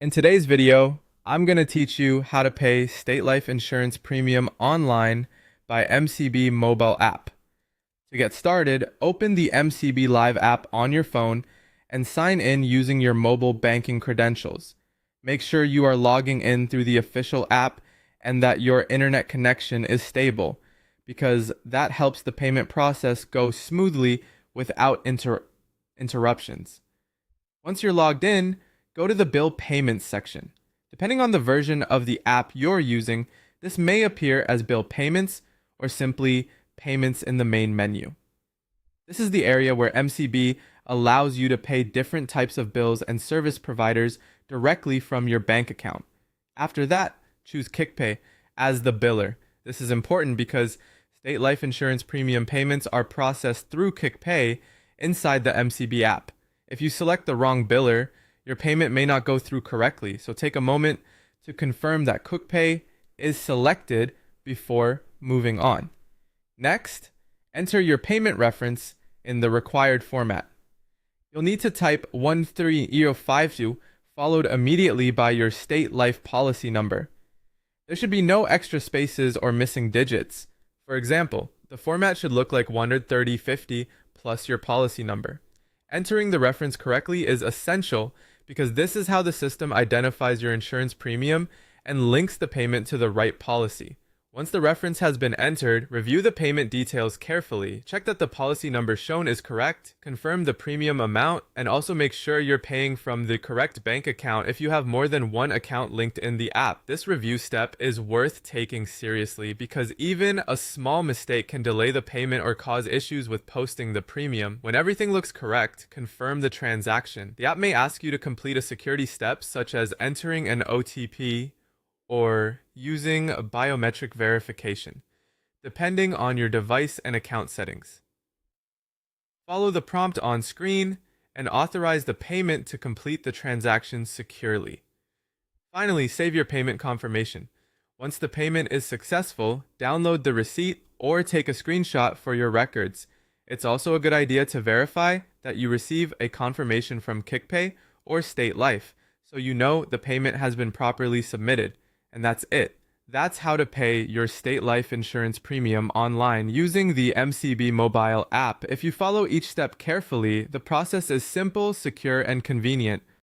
In today's video, I'm going to teach you how to pay state life insurance premium online by MCB Mobile App. To get started, open the MCB Live app on your phone and sign in using your mobile banking credentials. Make sure you are logging in through the official app and that your internet connection is stable, because that helps the payment process go smoothly without interruptions. Once you're logged in, go to the Bill Payments section. Depending on the version of the app you're using, this may appear as Bill Payments or simply Payments in the main menu. This is the area where MCB allows you to pay different types of bills and service providers directly from your bank account. After that, choose KickPay as the biller. This is important because state life insurance premium payments are processed through KickPay inside the MCB app. If you select the wrong biller, your payment may not go through correctly, so take a moment to confirm that KickPay is selected before moving on. Next, enter your payment reference in the required format. You'll need to type 13052 followed immediately by your state life policy number. There should be no extra spaces or missing digits. For example, the format should look like 13050 plus your policy number. Entering the reference correctly is essential because this is how the system identifies your insurance premium and links the payment to the right policy. Once the reference has been entered, review the payment details carefully. Check that the policy number shown is correct, confirm the premium amount, and also make sure you're paying from the correct bank account if you have more than one account linked in the app. This review step is worth taking seriously because even a small mistake can delay the payment or cause issues with posting the premium. When everything looks correct, confirm the transaction. The app may ask you to complete a security step such as entering an OTP or using a biometric verification, depending on your device and account settings. Follow the prompt on screen and authorize the payment to complete the transaction securely. Finally, save your payment confirmation. Once the payment is successful, download the receipt or take a screenshot for your records. It's also a good idea to verify that you receive a confirmation from KickPay or State Life, so you know the payment has been properly submitted. And that's it. That's how to pay your state life insurance premium online using the MCB mobile app. If you follow each step carefully, the process is simple, secure, and convenient.